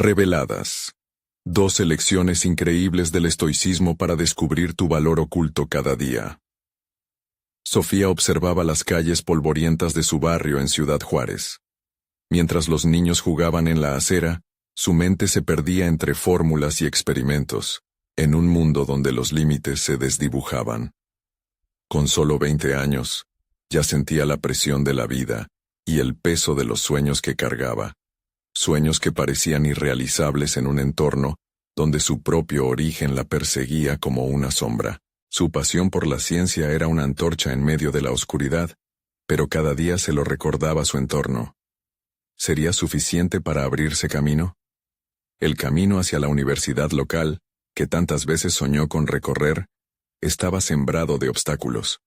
Reveladas. 12 lecciones increíbles del estoicismo para descubrir tu valor oculto cada día. Sofía observaba las calles polvorientas de su barrio en Ciudad Juárez. Mientras los niños jugaban en la acera, su mente se perdía entre fórmulas y experimentos, en un mundo donde los límites se desdibujaban. Con solo 20 años, ya sentía la presión de la vida y el peso de los sueños que cargaba. Sueños que parecían irrealizables en un entorno donde su propio origen la perseguía como una sombra. Su pasión por la ciencia era una antorcha en medio de la oscuridad, pero cada día se lo recordaba su entorno. ¿Sería suficiente para abrirse camino? El camino hacia la universidad local, que tantas veces soñó con recorrer, estaba sembrado de obstáculos.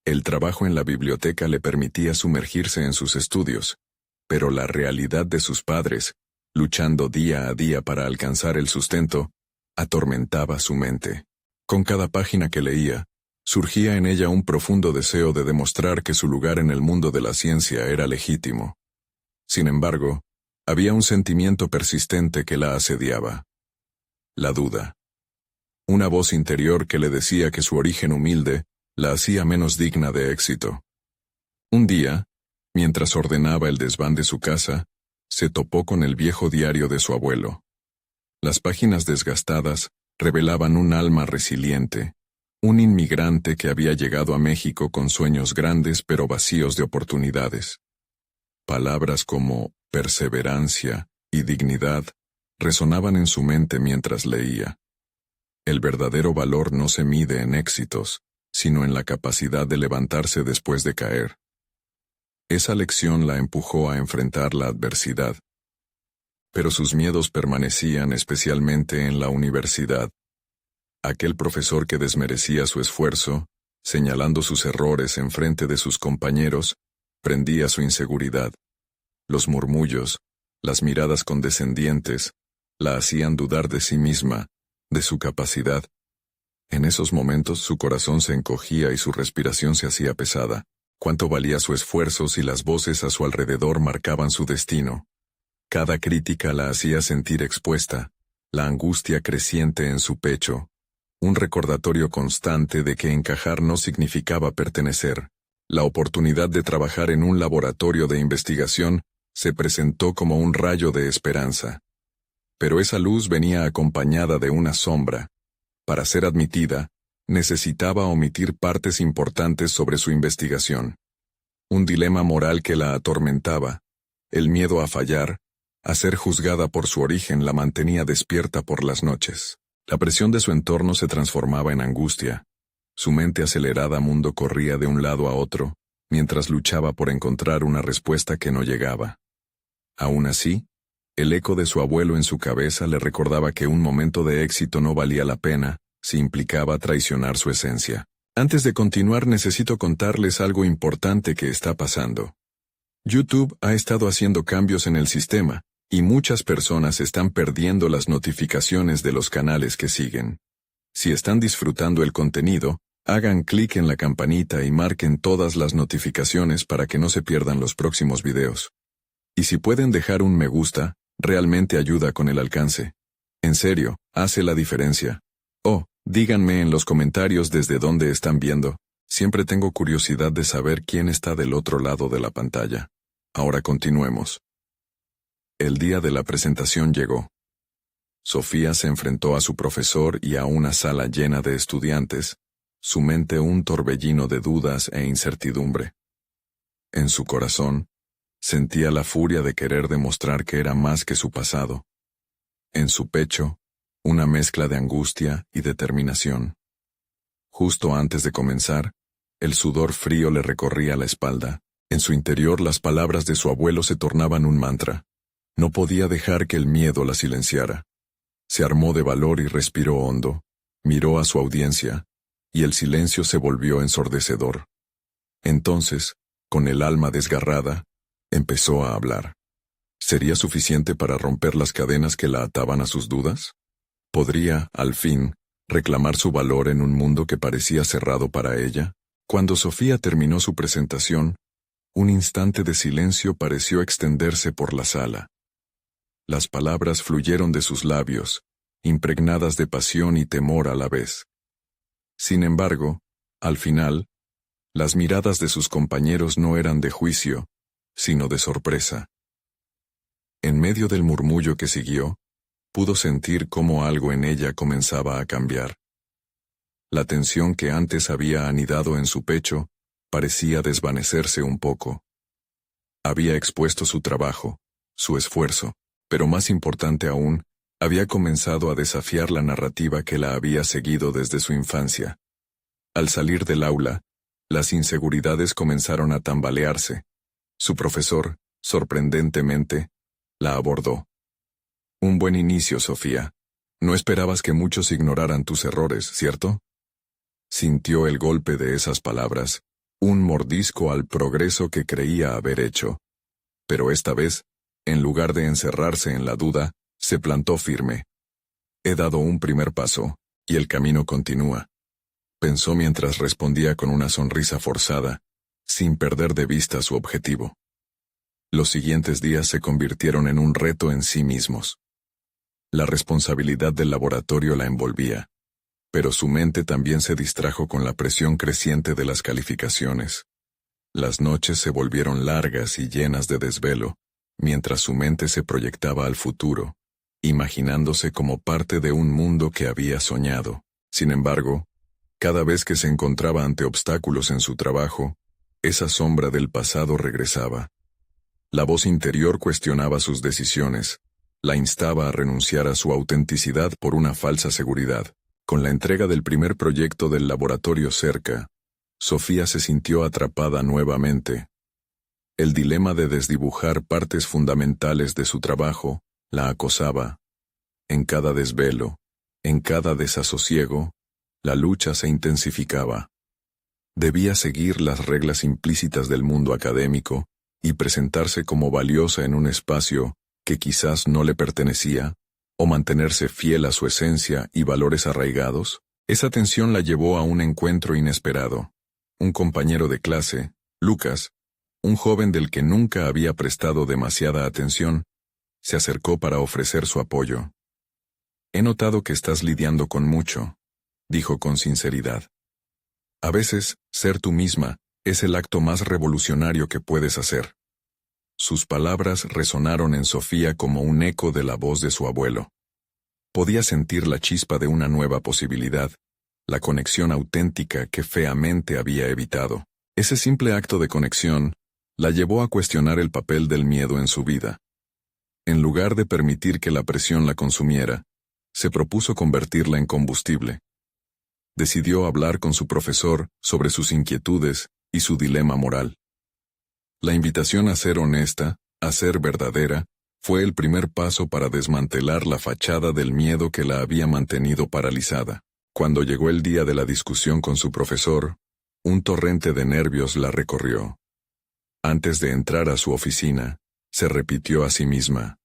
El trabajo en la biblioteca le permitía sumergirse en sus estudios, pero la realidad de sus padres, luchando día a día para alcanzar el sustento, atormentaba su mente. Con cada página que leía, surgía en ella un profundo deseo de demostrar que su lugar en el mundo de la ciencia era legítimo. Sin embargo, había un sentimiento persistente que la asediaba. La duda. Una voz interior que le decía que su origen humilde la hacía menos digna de éxito. Un día, mientras ordenaba el desván de su casa, se topó con el viejo diario de su abuelo. Las páginas desgastadas revelaban un alma resiliente, un inmigrante que había llegado a México con sueños grandes pero vacíos de oportunidades. Palabras como perseverancia y dignidad resonaban en su mente mientras leía. El verdadero valor no se mide en éxitos, sino en la capacidad de levantarse después de caer. Esa lección la empujó a enfrentar la adversidad. Pero sus miedos permanecían especialmente en la universidad. Aquel profesor que desmerecía su esfuerzo, señalando sus errores en frente de sus compañeros, prendía su inseguridad. Los murmullos, las miradas condescendientes, la hacían dudar de sí misma, de su capacidad. En esos momentos su corazón se encogía y su respiración se hacía pesada. Cuánto valía su esfuerzo si las voces a su alrededor marcaban su destino. Cada crítica la hacía sentir expuesta, la angustia creciente en su pecho, un recordatorio constante de que encajar no significaba pertenecer. La oportunidad de trabajar en un laboratorio de investigación se presentó como un rayo de esperanza. Pero esa luz venía acompañada de una sombra. Para ser admitida, necesitaba omitir partes importantes sobre su investigación. Un dilema moral que la atormentaba, el miedo a fallar, a ser juzgada por su origen la mantenía despierta por las noches. La presión de su entorno se transformaba en angustia. Su mente acelerada mundo corría de un lado a otro, mientras luchaba por encontrar una respuesta que no llegaba. Aún así, el eco de su abuelo en su cabeza le recordaba que un momento de éxito no valía la pena si implicaba traicionar su esencia. Antes de continuar necesito contarles algo importante que está pasando. YouTube ha estado haciendo cambios en el sistema, y muchas personas están perdiendo las notificaciones de los canales que siguen. Si están disfrutando el contenido, hagan clic en la campanita y marquen todas las notificaciones para que no se pierdan los próximos videos. Y si pueden dejar un me gusta, realmente ayuda con el alcance. En serio, hace la diferencia. Oh, díganme en los comentarios desde dónde están viendo. Siempre tengo curiosidad de saber quién está del otro lado de la pantalla. Ahora continuemos. El día de la presentación llegó. Sofía se enfrentó a su profesor y a una sala llena de estudiantes, su mente un torbellino de dudas e incertidumbre. En su corazón, sentía la furia de querer demostrar que era más que su pasado. En su pecho, una mezcla de angustia y determinación. Justo antes de comenzar, el sudor frío le recorría la espalda. En su interior las palabras de su abuelo se tornaban un mantra. No podía dejar que el miedo la silenciara. Se armó de valor y respiró hondo, miró a su audiencia, y el silencio se volvió ensordecedor. Entonces, con el alma desgarrada, empezó a hablar. ¿Sería suficiente para romper las cadenas que la ataban a sus dudas? ¿Podría, al fin, reclamar su valor en un mundo que parecía cerrado para ella? Cuando Sofía terminó su presentación, un instante de silencio pareció extenderse por la sala. Las palabras fluyeron de sus labios, impregnadas de pasión y temor a la vez. Sin embargo, al final, las miradas de sus compañeros no eran de juicio, sino de sorpresa. En medio del murmullo que siguió, pudo sentir cómo algo en ella comenzaba a cambiar. La tensión que antes había anidado en su pecho parecía desvanecerse un poco. Había expuesto su trabajo, su esfuerzo, pero más importante aún, había comenzado a desafiar la narrativa que la había seguido desde su infancia. Al salir del aula, las inseguridades comenzaron a tambalearse. Su profesor, sorprendentemente, la abordó. Un buen inicio, Sofía. No esperabas que muchos ignoraran tus errores, ¿cierto? Sintió el golpe de esas palabras, un mordisco al progreso que creía haber hecho. Pero esta vez, en lugar de encerrarse en la duda, se plantó firme. He dado un primer paso, y el camino continúa. Pensó mientras respondía con una sonrisa forzada, sin perder de vista su objetivo. Los siguientes días se convirtieron en un reto en sí mismos. La responsabilidad del laboratorio la envolvía, pero su mente también se distrajo con la presión creciente de las calificaciones. Las noches se volvieron largas y llenas de desvelo, mientras su mente se proyectaba al futuro, imaginándose como parte de un mundo que había soñado. Sin embargo, cada vez que se encontraba ante obstáculos en su trabajo, esa sombra del pasado regresaba. La voz interior cuestionaba sus decisiones, la instaba a renunciar a su autenticidad por una falsa seguridad. Con la entrega del primer proyecto del laboratorio cerca, Sofía se sintió atrapada nuevamente. El dilema de desdibujar partes fundamentales de su trabajo la acosaba. En cada desvelo, en cada desasosiego, la lucha se intensificaba. Debía seguir las reglas implícitas del mundo académico y presentarse como valiosa en un espacio que quizás no le pertenecía, o mantenerse fiel a su esencia y valores arraigados. Esa tensión la llevó a un encuentro inesperado. Un compañero de clase, Lucas, un joven del que nunca había prestado demasiada atención, se acercó para ofrecer su apoyo. He notado que estás lidiando con mucho, dijo con sinceridad. A veces, ser tú misma es el acto más revolucionario que puedes hacer. Sus palabras resonaron en Sofía como un eco de la voz de su abuelo. Podía sentir la chispa de una nueva posibilidad, la conexión auténtica que feamente había evitado. Ese simple acto de conexión la llevó a cuestionar el papel del miedo en su vida. En lugar de permitir que la presión la consumiera, se propuso convertirla en combustible. Decidió hablar con su profesor sobre sus inquietudes y su dilema moral. La invitación a ser honesta, a ser verdadera, fue el primer paso para desmantelar la fachada del miedo que la había mantenido paralizada. Cuando llegó el día de la discusión con su profesor, un torrente de nervios la recorrió. Antes de entrar a su oficina, se repitió a sí misma: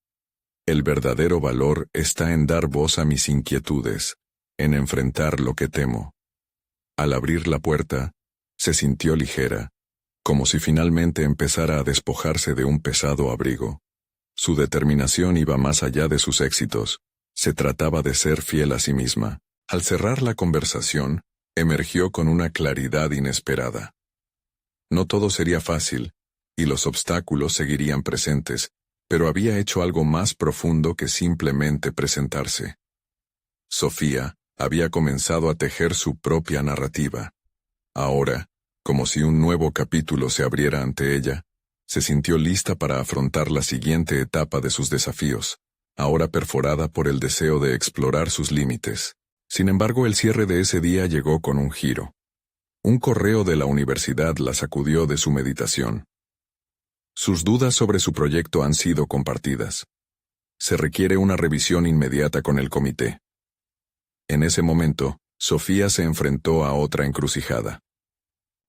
el verdadero valor está en dar voz a mis inquietudes, en enfrentar lo que temo. Al abrir la puerta, se sintió ligera, como si finalmente empezara a despojarse de un pesado abrigo. Su determinación iba más allá de sus éxitos, se trataba de ser fiel a sí misma. Al cerrar la conversación, emergió con una claridad inesperada. No todo sería fácil, y los obstáculos seguirían presentes, pero había hecho algo más profundo que simplemente presentarse. Sofía había comenzado a tejer su propia narrativa. Ahora, como si un nuevo capítulo se abriera ante ella, se sintió lista para afrontar la siguiente etapa de sus desafíos, ahora perforada por el deseo de explorar sus límites. Sin embargo, el cierre de ese día llegó con un giro. Un correo de la universidad la sacudió de su meditación. Sus dudas sobre su proyecto han sido compartidas. Se requiere una revisión inmediata con el comité. En ese momento, Sofía se enfrentó a otra encrucijada.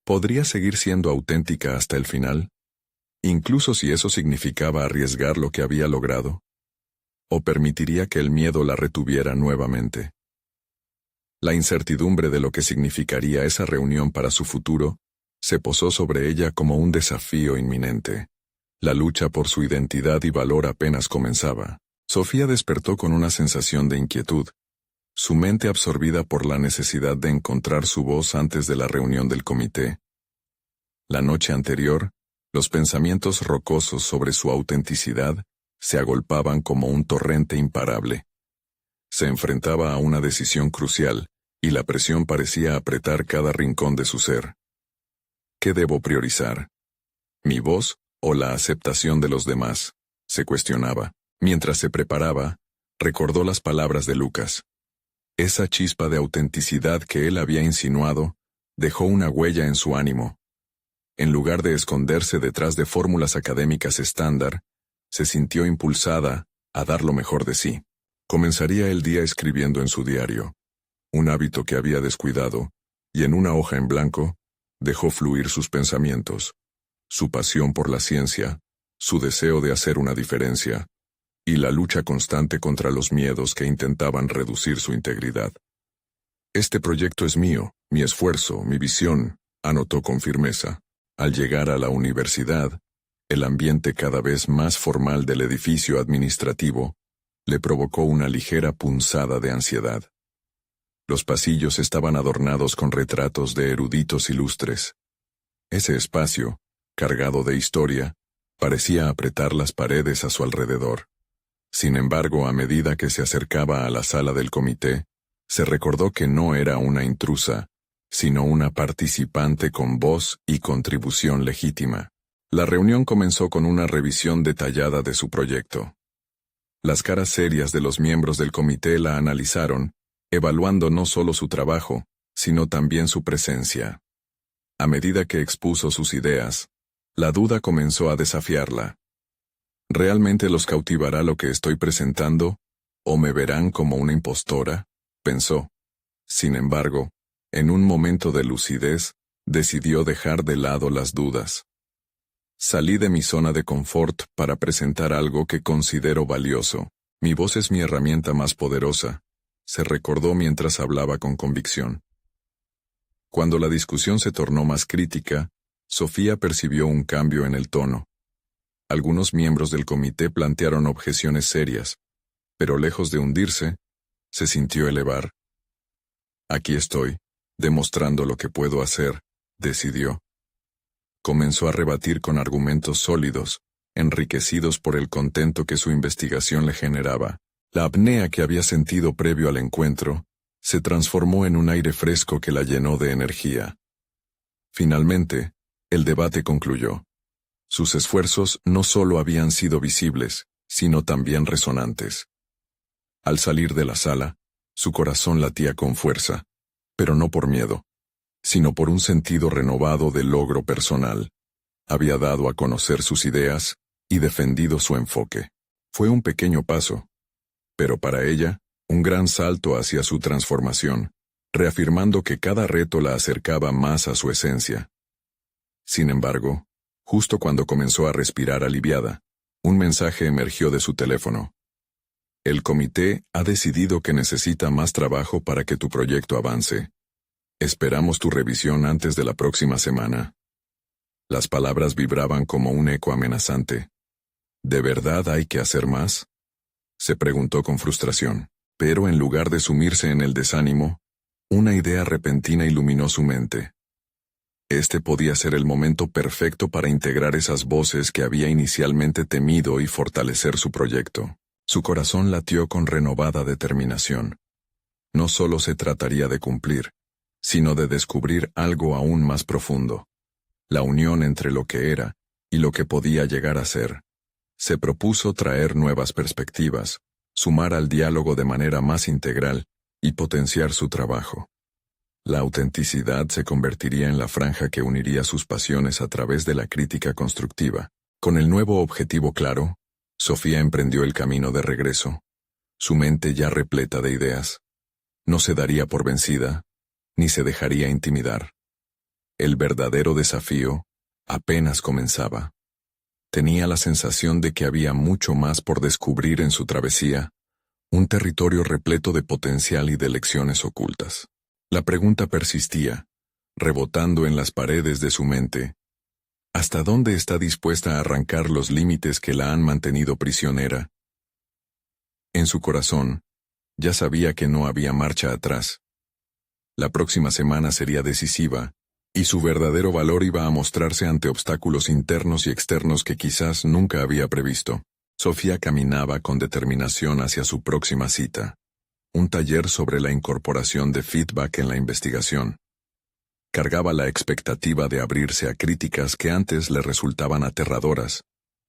¿Podría seguir siendo auténtica hasta el final? Incluso si eso significaba arriesgar lo que había logrado. ¿O permitiría que el miedo la retuviera nuevamente? La incertidumbre de lo que significaría esa reunión para su futuro se posó sobre ella como un desafío inminente. La lucha por su identidad y valor apenas comenzaba. Sofía despertó con una sensación de inquietud, su mente absorbida por la necesidad de encontrar su voz antes de la reunión del comité. La noche anterior, los pensamientos rocosos sobre su autenticidad se agolpaban como un torrente imparable. Se enfrentaba a una decisión crucial, y la presión parecía apretar cada rincón de su ser. ¿Qué debo priorizar? ¿Mi voz o la aceptación de los demás?, se cuestionaba. Mientras se preparaba, recordó las palabras de Lucas. Esa chispa de autenticidad que él había insinuado dejó una huella en su ánimo. En lugar de esconderse detrás de fórmulas académicas estándar, se sintió impulsada a dar lo mejor de sí. Comenzaría el día escribiendo en su diario, un hábito que había descuidado, y en una hoja en blanco, dejó fluir sus pensamientos, su pasión por la ciencia, su deseo de hacer una diferencia, y la lucha constante contra los miedos que intentaban reducir su integridad. Este proyecto es mío, mi esfuerzo, mi visión, anotó con firmeza. Al llegar a la universidad, el ambiente cada vez más formal del edificio administrativo le provocó una ligera punzada de ansiedad. Los pasillos estaban adornados con retratos de eruditos ilustres. Ese espacio, cargado de historia, parecía apretar las paredes a su alrededor. Sin embargo, a medida que se acercaba a la sala del comité, se recordó que no era una intrusa, sino una participante con voz y contribución legítima. La reunión comenzó con una revisión detallada de su proyecto. Las caras serias de los miembros del comité la analizaron, evaluando no solo su trabajo, sino también su presencia. A medida que expuso sus ideas, la duda comenzó a desafiarla. ¿Realmente los cautivará lo que estoy presentando, o me verán como una impostora?, pensó. Sin embargo, en un momento de lucidez, decidió dejar de lado las dudas. Salí de mi zona de confort para presentar algo que considero valioso. Mi voz es mi herramienta más poderosa, se recordó mientras hablaba con convicción. Cuando la discusión se tornó más crítica, Sofía percibió un cambio en el tono. Algunos miembros del comité plantearon objeciones serias, pero lejos de hundirse, se sintió elevar. Aquí estoy, demostrando lo que puedo hacer, decidió. Comenzó a rebatir con argumentos sólidos, enriquecidos por el contento que su investigación le generaba. La apnea que había sentido previo al encuentro se transformó en un aire fresco que la llenó de energía. Finalmente, el debate concluyó. Sus esfuerzos no solo habían sido visibles, sino también resonantes. Al salir de la sala, su corazón latía con fuerza, pero no por miedo, sino por un sentido renovado de logro personal. Había dado a conocer sus ideas y defendido su enfoque. Fue un pequeño paso, pero para ella, un gran salto hacia su transformación, reafirmando que cada reto la acercaba más a su esencia. Sin embargo, justo cuando comenzó a respirar aliviada, un mensaje emergió de su teléfono. El comité ha decidido que necesita más trabajo para que tu proyecto avance. Esperamos tu revisión antes de la próxima semana. Las palabras vibraban como un eco amenazante. ¿De verdad hay que hacer más?, se preguntó con frustración. Pero en lugar de sumirse en el desánimo, una idea repentina iluminó su mente. Este podía ser el momento perfecto para integrar esas voces que había inicialmente temido y fortalecer su proyecto. Su corazón latió con renovada determinación. No solo se trataría de cumplir, sino de descubrir algo aún más profundo. La unión entre lo que era y lo que podía llegar a ser. Se propuso traer nuevas perspectivas, sumar al diálogo de manera más integral y potenciar su trabajo. La autenticidad se convertiría en la franja que uniría sus pasiones a través de la crítica constructiva. Con el nuevo objetivo claro, Sofía emprendió el camino de regreso, su mente ya repleta de ideas. No se daría por vencida, ni se dejaría intimidar. El verdadero desafío apenas comenzaba. Tenía la sensación de que había mucho más por descubrir en su travesía, un territorio repleto de potencial y de lecciones ocultas. La pregunta persistía, rebotando en las paredes de su mente. ¿Hasta dónde está dispuesta a arrancar los límites que la han mantenido prisionera? En su corazón, ya sabía que no había marcha atrás. La próxima semana sería decisiva, y su verdadero valor iba a mostrarse ante obstáculos internos y externos que quizás nunca había previsto. Sofía caminaba con determinación hacia su próxima cita. Un taller sobre la incorporación de feedback en la investigación. Cargaba la expectativa de abrirse a críticas que antes le resultaban aterradoras,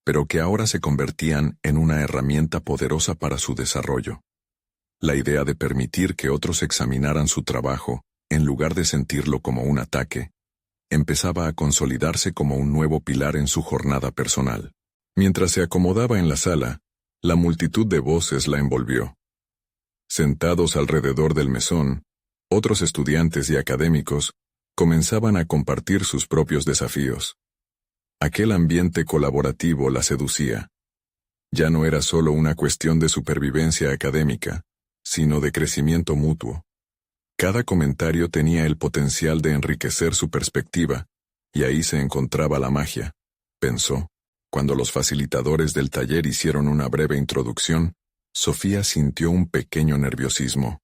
pero que ahora se convertían en una herramienta poderosa para su desarrollo. La idea de permitir que otros examinaran su trabajo, en lugar de sentirlo como un ataque, empezaba a consolidarse como un nuevo pilar en su jornada personal. Mientras se acomodaba en la sala, la multitud de voces la envolvió. Sentados alrededor del mesón, otros estudiantes y académicos comenzaban a compartir sus propios desafíos. Aquel ambiente colaborativo la seducía. Ya no era solo una cuestión de supervivencia académica, sino de crecimiento mutuo. Cada comentario tenía el potencial de enriquecer su perspectiva, y ahí se encontraba la magia, pensó. Cuando los facilitadores del taller hicieron una breve introducción, Sofía sintió un pequeño nerviosismo.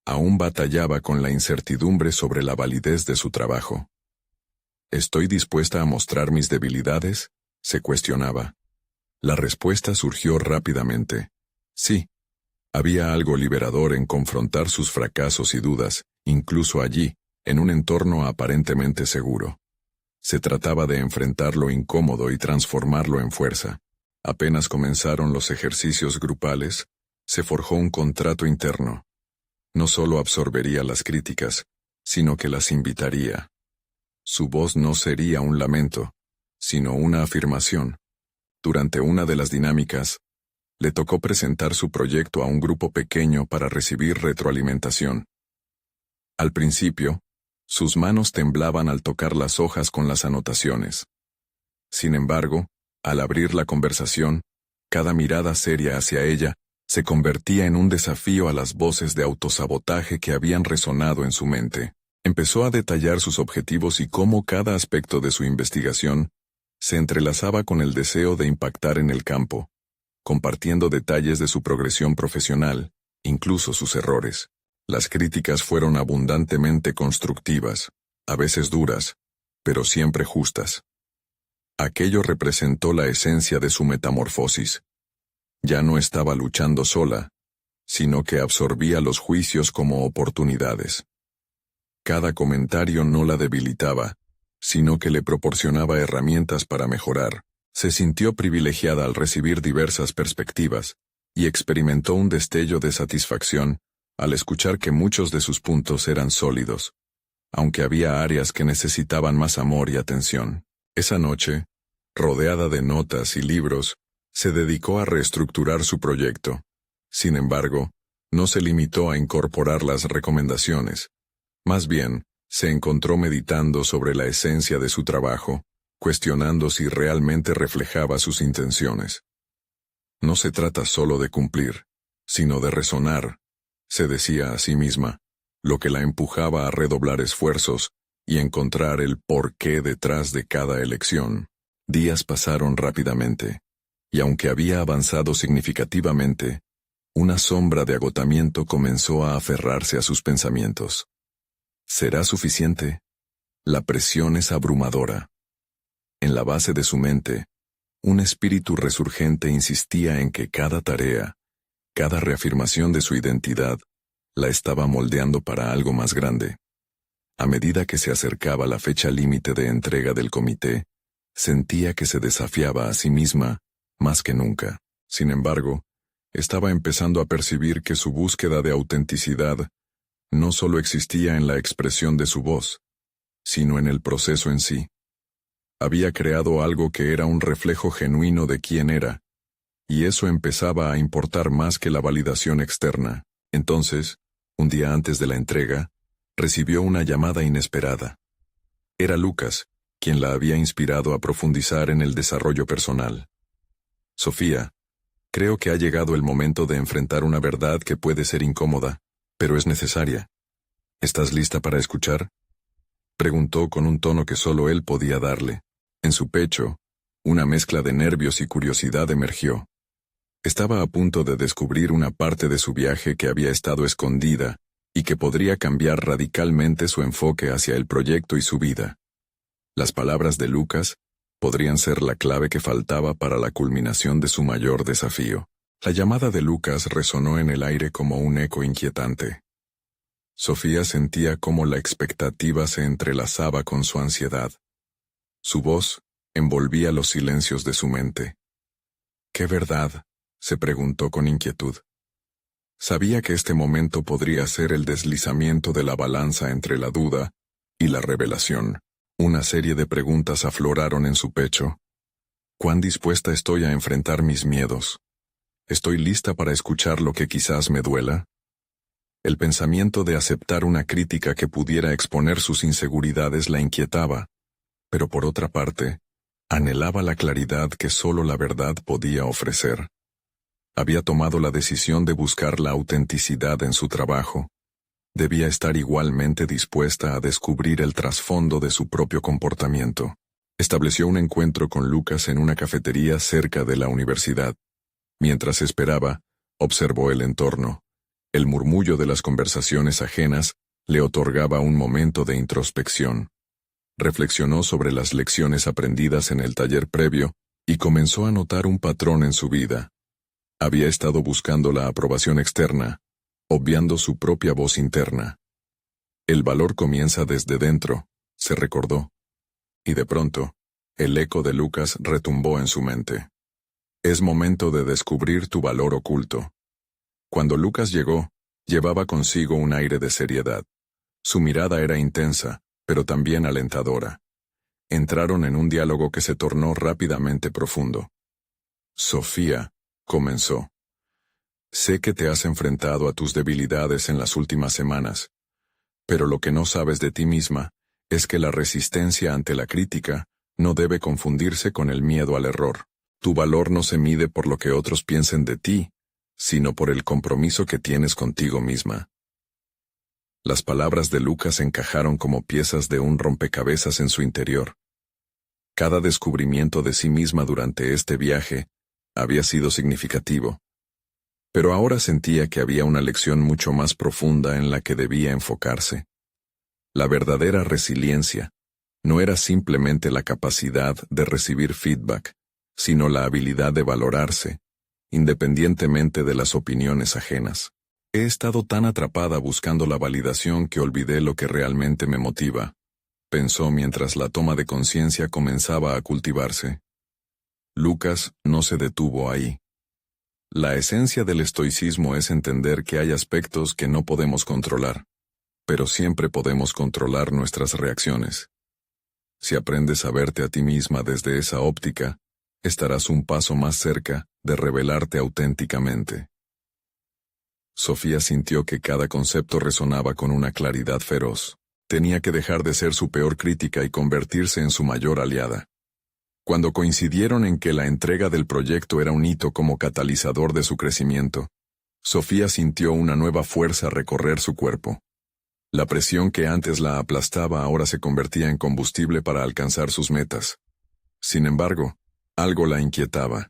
Aún batallaba con la incertidumbre sobre la validez de su trabajo. ¿Estoy dispuesta a mostrar mis debilidades?, se cuestionaba. La respuesta surgió rápidamente. Sí. Había algo liberador en confrontar sus fracasos y dudas, incluso allí, en un entorno aparentemente seguro. Se trataba de enfrentar lo incómodo y transformarlo en fuerza. Apenas comenzaron los ejercicios grupales, se forjó un contrato interno. No solo absorbería las críticas, sino que las invitaría. Su voz no sería un lamento, sino una afirmación. Durante una de las dinámicas, le tocó presentar su proyecto a un grupo pequeño para recibir retroalimentación. Al principio, sus manos temblaban al tocar las hojas con las anotaciones. Sin embargo, al abrir la conversación, cada mirada seria hacia ella se convertía en un desafío a las voces de autosabotaje que habían resonado en su mente. Empezó a detallar sus objetivos y cómo cada aspecto de su investigación se entrelazaba con el deseo de impactar en el campo, compartiendo detalles de su progresión profesional, incluso sus errores. Las críticas fueron abundantemente constructivas, a veces duras, pero siempre justas. Aquello representó la esencia de su metamorfosis. Ya no estaba luchando sola, sino que absorbía los juicios como oportunidades. Cada comentario no la debilitaba, sino que le proporcionaba herramientas para mejorar. Se sintió privilegiada al recibir diversas perspectivas, y experimentó un destello de satisfacción al escuchar que muchos de sus puntos eran sólidos, aunque había áreas que necesitaban más amor y atención. Esa noche, rodeada de notas y libros, se dedicó a reestructurar su proyecto. Sin embargo, no se limitó a incorporar las recomendaciones. Más bien, se encontró meditando sobre la esencia de su trabajo, cuestionando si realmente reflejaba sus intenciones. No se trata solo de cumplir, sino de resonar, se decía a sí misma, lo que la empujaba a redoblar esfuerzos y encontrar el porqué detrás de cada elección. Días pasaron rápidamente, y aunque había avanzado significativamente, una sombra de agotamiento comenzó a aferrarse a sus pensamientos. ¿Será suficiente? La presión es abrumadora. En la base de su mente, un espíritu resurgente insistía en que cada tarea, cada reafirmación de su identidad, la estaba moldeando para algo más grande. A medida que se acercaba la fecha límite de entrega del comité, sentía que se desafiaba a sí misma más que nunca. Sin embargo, estaba empezando a percibir que su búsqueda de autenticidad no solo existía en la expresión de su voz, sino en el proceso en sí. Había creado algo que era un reflejo genuino de quién era, y eso empezaba a importar más que la validación externa. Entonces, un día antes de la entrega, recibió una llamada inesperada. Era Lucas, quien la había inspirado a profundizar en el desarrollo personal. Sofía, creo que ha llegado el momento de enfrentar una verdad que puede ser incómoda, pero es necesaria. ¿Estás lista para escuchar?, preguntó con un tono que solo él podía darle. En su pecho, una mezcla de nervios y curiosidad emergió. Estaba a punto de descubrir una parte de su viaje que había estado escondida y que podría cambiar radicalmente su enfoque hacia el proyecto y su vida. Las palabras de Lucas podrían ser la clave que faltaba para la culminación de su mayor desafío. La llamada de Lucas resonó en el aire como un eco inquietante. Sofía sentía cómo la expectativa se entrelazaba con su ansiedad. Su voz envolvía los silencios de su mente. ¿Qué verdad?, se preguntó con inquietud. Sabía que este momento podría ser el deslizamiento de la balanza entre la duda y la revelación. Una serie de preguntas afloraron en su pecho. ¿Cuán dispuesta estoy a enfrentar mis miedos? ¿Estoy lista para escuchar lo que quizás me duela? El pensamiento de aceptar una crítica que pudiera exponer sus inseguridades la inquietaba, pero por otra parte, anhelaba la claridad que solo la verdad podía ofrecer. Había tomado la decisión de buscar la autenticidad en su trabajo. Debía estar igualmente dispuesta a descubrir el trasfondo de su propio comportamiento. Estableció un encuentro con Lucas en una cafetería cerca de la universidad. Mientras esperaba, observó el entorno. El murmullo de las conversaciones ajenas le otorgaba un momento de introspección. Reflexionó sobre las lecciones aprendidas en el taller previo y comenzó a notar un patrón en su vida. Había estado buscando la aprobación externa, obviando su propia voz interna. El valor comienza desde dentro, se recordó. Y de pronto, el eco de Lucas retumbó en su mente. Es momento de descubrir tu valor oculto. Cuando Lucas llegó, llevaba consigo un aire de seriedad. Su mirada era intensa, pero también alentadora. Entraron en un diálogo que se tornó rápidamente profundo. Sofía, comenzó. Sé que te has enfrentado a tus debilidades en las últimas semanas, pero lo que no sabes de ti misma es que la resistencia ante la crítica no debe confundirse con el miedo al error. Tu valor no se mide por lo que otros piensen de ti, sino por el compromiso que tienes contigo misma. Las palabras de Lucas encajaron como piezas de un rompecabezas en su interior. Cada descubrimiento de sí misma durante este viaje había sido significativo. Pero ahora sentía que había una lección mucho más profunda en la que debía enfocarse. La verdadera resiliencia no era simplemente la capacidad de recibir feedback, sino la habilidad de valorarse, independientemente de las opiniones ajenas. He estado tan atrapada buscando la validación que olvidé lo que realmente me motiva, pensó mientras la toma de conciencia comenzaba a cultivarse. Lucas no se detuvo ahí. La esencia del estoicismo es entender que hay aspectos que no podemos controlar, pero siempre podemos controlar nuestras reacciones. Si aprendes a verte a ti misma desde esa óptica, estarás un paso más cerca de revelarte auténticamente. Sofía sintió que cada concepto resonaba con una claridad feroz. Tenía que dejar de ser su peor crítica y convertirse en su mayor aliada. Cuando coincidieron en que la entrega del proyecto era un hito como catalizador de su crecimiento, Sofía sintió una nueva fuerza recorrer su cuerpo. La presión que antes la aplastaba ahora se convertía en combustible para alcanzar sus metas. Sin embargo, algo la inquietaba.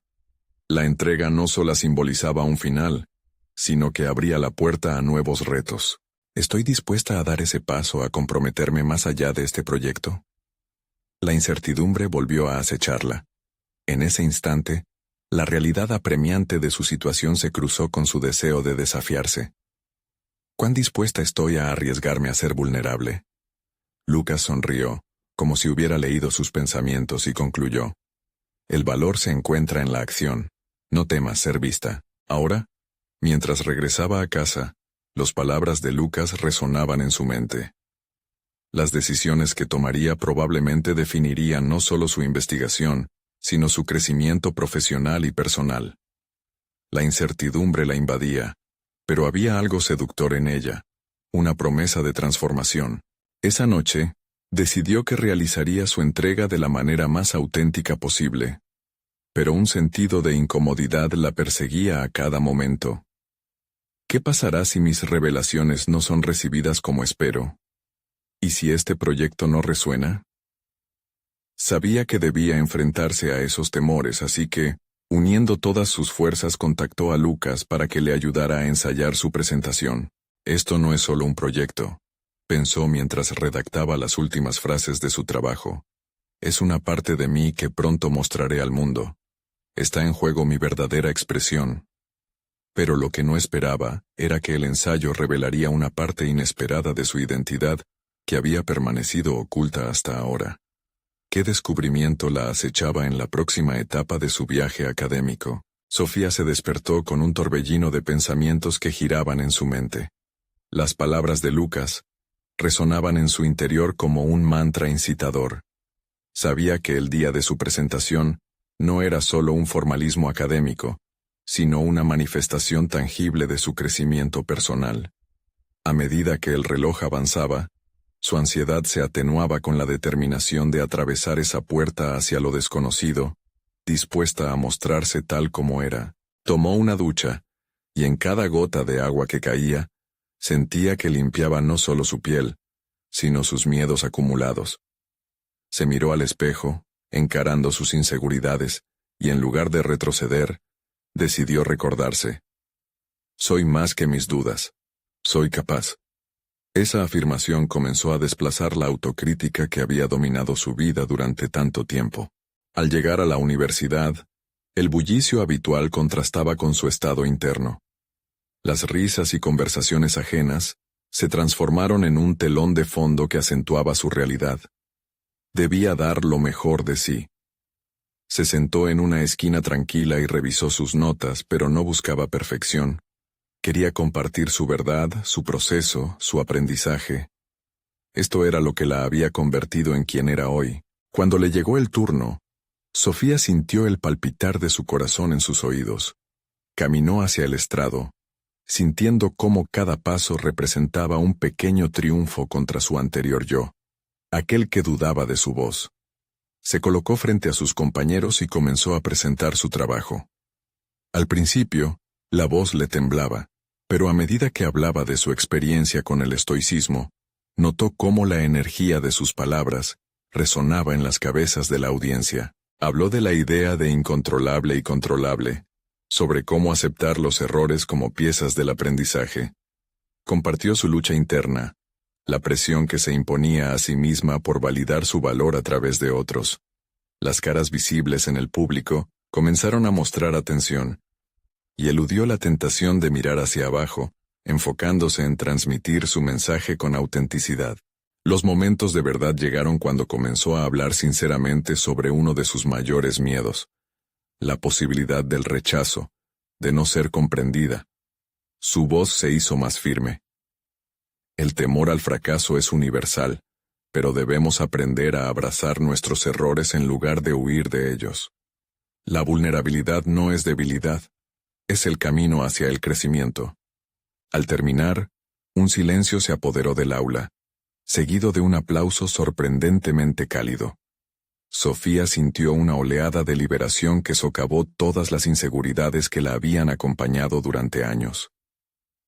La entrega no solo simbolizaba un final, sino que abría la puerta a nuevos retos. ¿Estoy dispuesta a dar ese paso a comprometerme más allá de este proyecto? La incertidumbre volvió a acecharla. En ese instante, la realidad apremiante de su situación se cruzó con su deseo de desafiarse. ¿Cuán dispuesta estoy a arriesgarme a ser vulnerable? Lucas sonrió, como si hubiera leído sus pensamientos y concluyó. El valor se encuentra en la acción. No temas ser vista. Ahora, mientras regresaba a casa, las palabras de Lucas resonaban en su mente. Las decisiones que tomaría probablemente definirían no solo su investigación, sino su crecimiento profesional y personal. La incertidumbre la invadía, pero había algo seductor en ella, una promesa de transformación. Esa noche, decidió que realizaría su entrega de la manera más auténtica posible. Pero un sentido de incomodidad la perseguía a cada momento. ¿Qué pasará si mis revelaciones no son recibidas como espero? ¿Y si este proyecto no resuena? Sabía que debía enfrentarse a esos temores, así que Uniendo todas sus fuerzas contactó a Lucas para que le ayudara a ensayar su presentación. Esto no es solo un proyecto, pensó mientras redactaba las últimas frases de su trabajo. Es una parte de mí que pronto mostraré al mundo. Está en juego mi verdadera expresión. Pero lo que no esperaba era que el ensayo revelaría una parte inesperada de su identidad que había permanecido oculta hasta ahora. ¿Qué descubrimiento la acechaba en la próxima etapa de su viaje académico? Sofía se despertó con un torbellino de pensamientos que giraban en su mente. Las palabras de Lucas resonaban en su interior como un mantra incitador. Sabía que el día de su presentación no era solo un formalismo académico, sino una manifestación tangible de su crecimiento personal. A medida que el reloj avanzaba, su ansiedad se atenuaba con la determinación de atravesar esa puerta hacia lo desconocido, dispuesta a mostrarse tal como era. Tomó una ducha, y en cada gota de agua que caía, sentía que limpiaba no solo su piel, sino sus miedos acumulados. Se miró al espejo, encarando sus inseguridades, y en lugar de retroceder, decidió recordarse. Soy más que mis dudas. Soy capaz. Esa afirmación comenzó a desplazar la autocrítica que había dominado su vida durante tanto tiempo. Al llegar a la universidad, el bullicio habitual contrastaba con su estado interno. Las risas y conversaciones ajenas se transformaron en un telón de fondo que acentuaba su realidad. Debía dar lo mejor de sí. Se sentó en una esquina tranquila y revisó sus notas, pero no buscaba perfección. Quería compartir su verdad, su proceso, su aprendizaje. Esto era lo que la había convertido en quien era hoy. Cuando le llegó el turno, Sofía sintió el palpitar de su corazón en sus oídos. Caminó hacia el estrado, sintiendo cómo cada paso representaba un pequeño triunfo contra su anterior yo, aquel que dudaba de su voz. Se colocó frente a sus compañeros y comenzó a presentar su trabajo. Al principio, la voz le temblaba, pero a medida que hablaba de su experiencia con el estoicismo, notó cómo la energía de sus palabras resonaba en las cabezas de la audiencia. Habló de la idea de incontrolable y controlable, sobre cómo aceptar los errores como piezas del aprendizaje. Compartió su lucha interna, la presión que se imponía a sí misma por validar su valor a través de otros. Las caras visibles en el público comenzaron a mostrar atención, y eludió la tentación de mirar hacia abajo, enfocándose en transmitir su mensaje con autenticidad. Los momentos de verdad llegaron cuando comenzó a hablar sinceramente sobre uno de sus mayores miedos: la posibilidad del rechazo, de no ser comprendida. Su voz se hizo más firme. El temor al fracaso es universal, pero debemos aprender a abrazar nuestros errores en lugar de huir de ellos. La vulnerabilidad no es debilidad, es el camino hacia el crecimiento. Al terminar, un silencio se apoderó del aula, seguido de un aplauso sorprendentemente cálido. Sofía sintió una oleada de liberación que socavó todas las inseguridades que la habían acompañado durante años.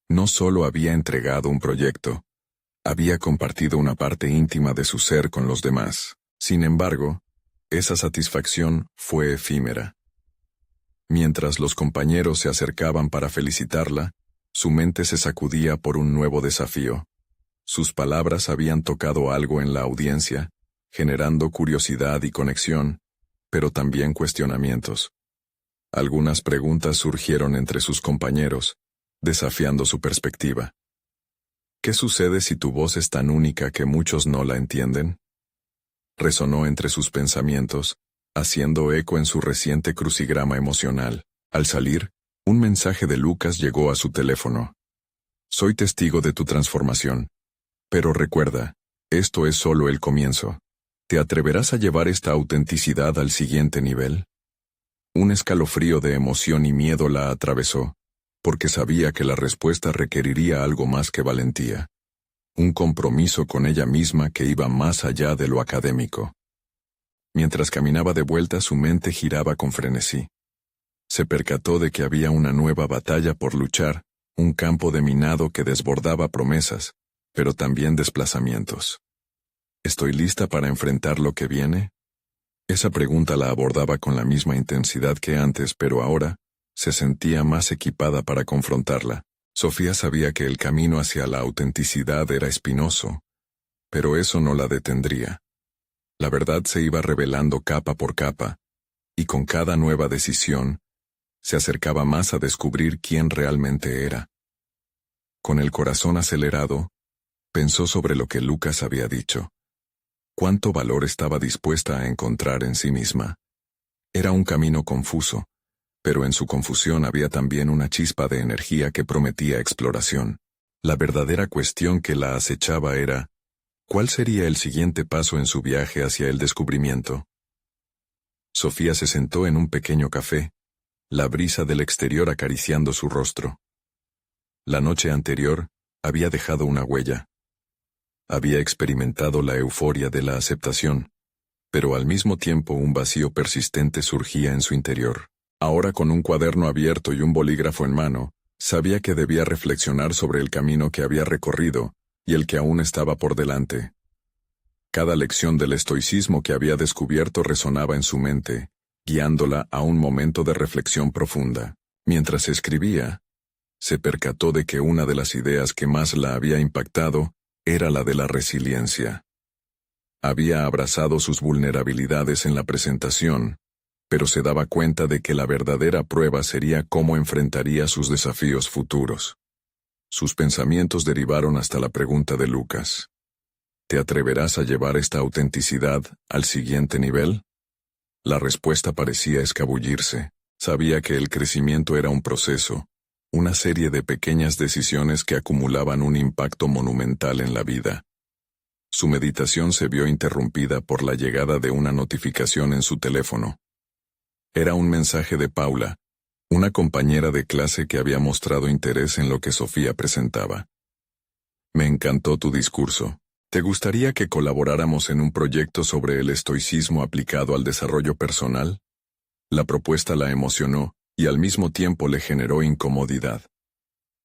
No solo había entregado un proyecto, había compartido una parte íntima de su ser con los demás. Sin embargo, esa satisfacción fue efímera. Mientras los compañeros se acercaban para felicitarla, su mente se sacudía por un nuevo desafío. Sus palabras habían tocado algo en la audiencia, generando curiosidad y conexión, pero también cuestionamientos. Algunas preguntas surgieron entre sus compañeros, desafiando su perspectiva. ¿Qué sucede si tu voz es tan única que muchos no la entienden? Resonó entre sus pensamientos, haciendo eco en su reciente crucigrama emocional. Al salir, un mensaje de Lucas llegó a su teléfono. Soy testigo de tu transformación. Pero recuerda, esto es solo el comienzo. ¿Te atreverás a llevar esta autenticidad al siguiente nivel? Un escalofrío de emoción y miedo la atravesó, porque sabía que la respuesta requeriría algo más que valentía. Un compromiso con ella misma que iba más allá de lo académico. Mientras caminaba de vuelta, su mente giraba con frenesí. Se percató de que había una nueva batalla por luchar, un campo de minado que desbordaba promesas, pero también desplazamientos. ¿Estoy lista para enfrentar lo que viene? Esa pregunta la abordaba con la misma intensidad que antes, pero ahora se sentía más equipada para confrontarla. Sofía sabía que el camino hacia la autenticidad era espinoso, pero eso no la detendría. La verdad se iba revelando capa por capa, y con cada nueva decisión, se acercaba más a descubrir quién realmente era. Con el corazón acelerado, pensó sobre lo que Lucas había dicho. Cuánto valor estaba dispuesta a encontrar en sí misma. Era un camino confuso, pero en su confusión había también una chispa de energía que prometía exploración. La verdadera cuestión que la acechaba era, ¿cuál sería el siguiente paso en su viaje hacia el descubrimiento? Sofía se sentó en un pequeño café, la brisa del exterior acariciando su rostro. La noche anterior había dejado una huella. Había experimentado la euforia de la aceptación, pero al mismo tiempo un vacío persistente surgía en su interior. Ahora, con un cuaderno abierto y un bolígrafo en mano, sabía que debía reflexionar sobre el camino que había recorrido y el que aún estaba por delante. Cada lección del estoicismo que había descubierto resonaba en su mente, guiándola a un momento de reflexión profunda. Mientras escribía, se percató de que una de las ideas que más la había impactado era la de la resiliencia. Había abrazado sus vulnerabilidades en la presentación, pero se daba cuenta de que la verdadera prueba sería cómo enfrentaría sus desafíos futuros. Sus pensamientos derivaron hasta la pregunta de Lucas. ¿Te atreverás a llevar esta autenticidad al siguiente nivel? La respuesta parecía escabullirse. Sabía que el crecimiento era un proceso, una serie de pequeñas decisiones que acumulaban un impacto monumental en la vida. Su meditación se vio interrumpida por la llegada de una notificación en su teléfono. Era un mensaje de Paula, una compañera de clase que había mostrado interés en lo que Sofía presentaba. Me encantó tu discurso. ¿Te gustaría que colaboráramos en un proyecto sobre el estoicismo aplicado al desarrollo personal? La propuesta la emocionó y al mismo tiempo le generó incomodidad.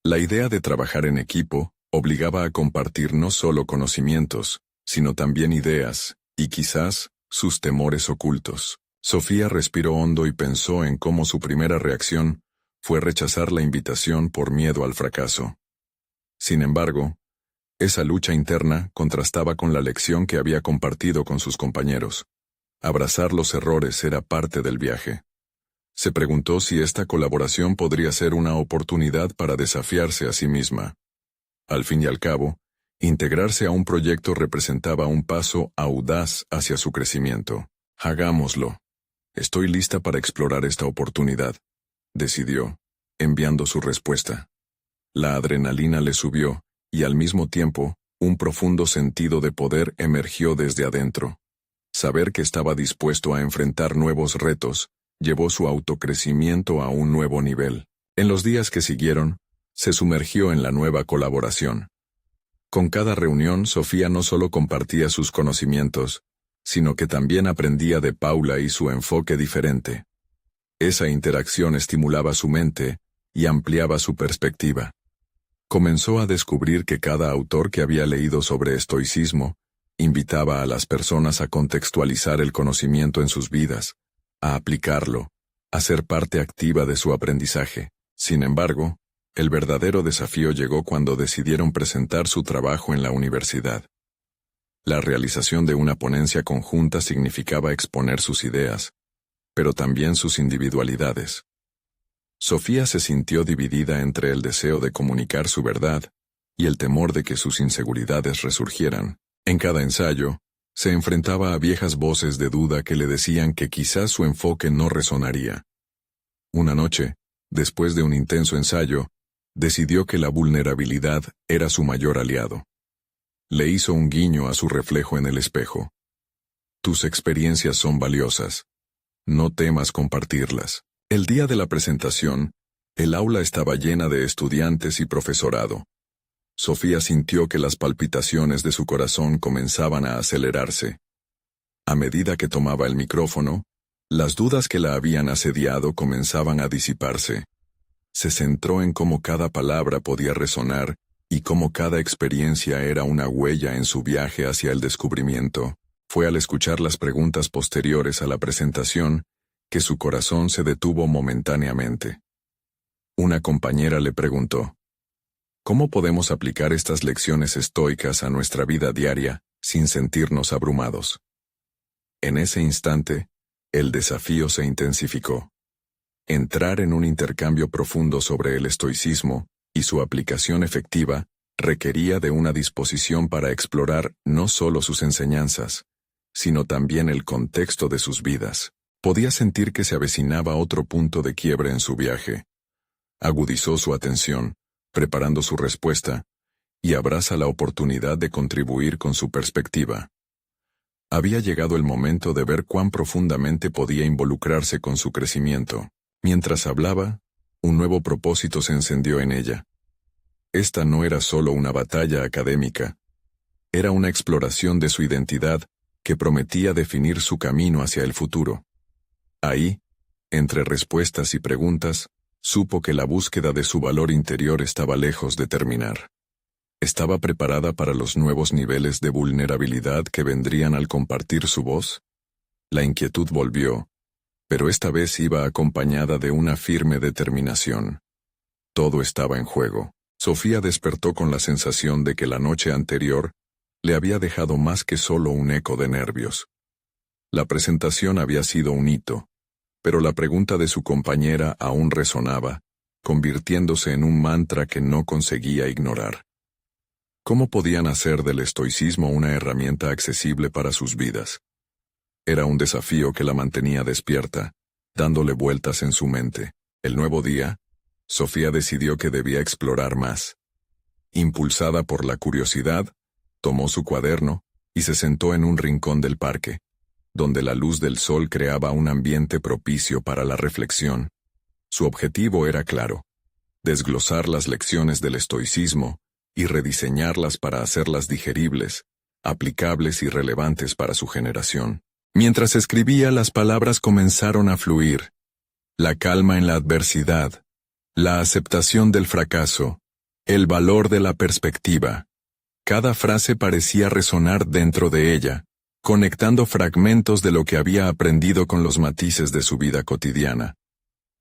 La idea de trabajar en equipo obligaba a compartir no solo conocimientos, sino también ideas, y quizás, sus temores ocultos. Sofía respiró hondo y pensó en cómo su primera reacción fue rechazar la invitación por miedo al fracaso. Sin embargo, esa lucha interna contrastaba con la lección que había compartido con sus compañeros. Abrazar los errores era parte del viaje. Se preguntó si esta colaboración podría ser una oportunidad para desafiarse a sí misma. Al fin y al cabo, integrarse a un proyecto representaba un paso audaz hacia su crecimiento. Hagámoslo. Estoy lista para explorar esta oportunidad, decidió, enviando su respuesta. La adrenalina le subió, y al mismo tiempo, un profundo sentido de poder emergió desde adentro. Saber que estaba dispuesto a enfrentar nuevos retos, llevó su autocrecimiento a un nuevo nivel. En los días que siguieron, se sumergió en la nueva colaboración. Con cada reunión, Sofía no solo compartía sus conocimientos, sino que también aprendía de Paula y su enfoque diferente. Esa interacción estimulaba su mente y ampliaba su perspectiva. Comenzó a descubrir que cada autor que había leído sobre estoicismo invitaba a las personas a contextualizar el conocimiento en sus vidas, a aplicarlo, a ser parte activa de su aprendizaje. Sin embargo, el verdadero desafío llegó cuando decidieron presentar su trabajo en la universidad. La realización de una ponencia conjunta significaba exponer sus ideas, pero también sus individualidades. Sofía se sintió dividida entre el deseo de comunicar su verdad y el temor de que sus inseguridades resurgieran. En cada ensayo, se enfrentaba a viejas voces de duda que le decían que quizás su enfoque no resonaría. Una noche, después de un intenso ensayo, decidió que la vulnerabilidad era su mayor aliado. Le hizo un guiño a su reflejo en el espejo. Tus experiencias son valiosas. No temas compartirlas. El día de la presentación, el aula estaba llena de estudiantes y profesorado. Sofía sintió que las palpitaciones de su corazón comenzaban a acelerarse. A medida que tomaba el micrófono, las dudas que la habían asediado comenzaban a disiparse. Se centró en cómo cada palabra podía resonar y cómo cada experiencia era una huella en su viaje hacia el descubrimiento. Fue al escuchar las preguntas posteriores a la presentación que su corazón se detuvo momentáneamente. Una compañera le preguntó: ¿cómo podemos aplicar estas lecciones estoicas a nuestra vida diaria sin sentirnos abrumados? En ese instante, el desafío se intensificó. Entrar en un intercambio profundo sobre el estoicismo y su aplicación efectiva requería de una disposición para explorar no solo sus enseñanzas, sino también el contexto de sus vidas. Podía sentir que se avecinaba otro punto de quiebre en su viaje. Agudizó su atención, preparando su respuesta, y abraza la oportunidad de contribuir con su perspectiva. Había llegado el momento de ver cuán profundamente podía involucrarse con su crecimiento. Mientras hablaba, un nuevo propósito se encendió en ella. Esta no era solo una batalla académica, era una exploración de su identidad que prometía definir su camino hacia el futuro. Ahí, entre respuestas y preguntas, supo que la búsqueda de su valor interior estaba lejos de terminar. ¿Estaba preparada para los nuevos niveles de vulnerabilidad que vendrían al compartir su voz? La inquietud volvió, pero esta vez iba acompañada de una firme determinación. Todo estaba en juego. Sofía despertó con la sensación de que la noche anterior le había dejado más que solo un eco de nervios. La presentación había sido un hito, pero la pregunta de su compañera aún resonaba, convirtiéndose en un mantra que no conseguía ignorar. ¿Cómo podían hacer del estoicismo una herramienta accesible para sus vidas? Era un desafío que la mantenía despierta, dándole vueltas en su mente. El nuevo día, Sofía decidió que debía explorar más. Impulsada por la curiosidad, tomó su cuaderno y se sentó en un rincón del parque, donde la luz del sol creaba un ambiente propicio para la reflexión. Su objetivo era claro: desglosar las lecciones del estoicismo y rediseñarlas para hacerlas digeribles, aplicables y relevantes para su generación. Mientras escribía, las palabras comenzaron a fluir. La calma en la adversidad, la aceptación del fracaso, el valor de la perspectiva. Cada frase parecía resonar dentro de ella, conectando fragmentos de lo que había aprendido con los matices de su vida cotidiana.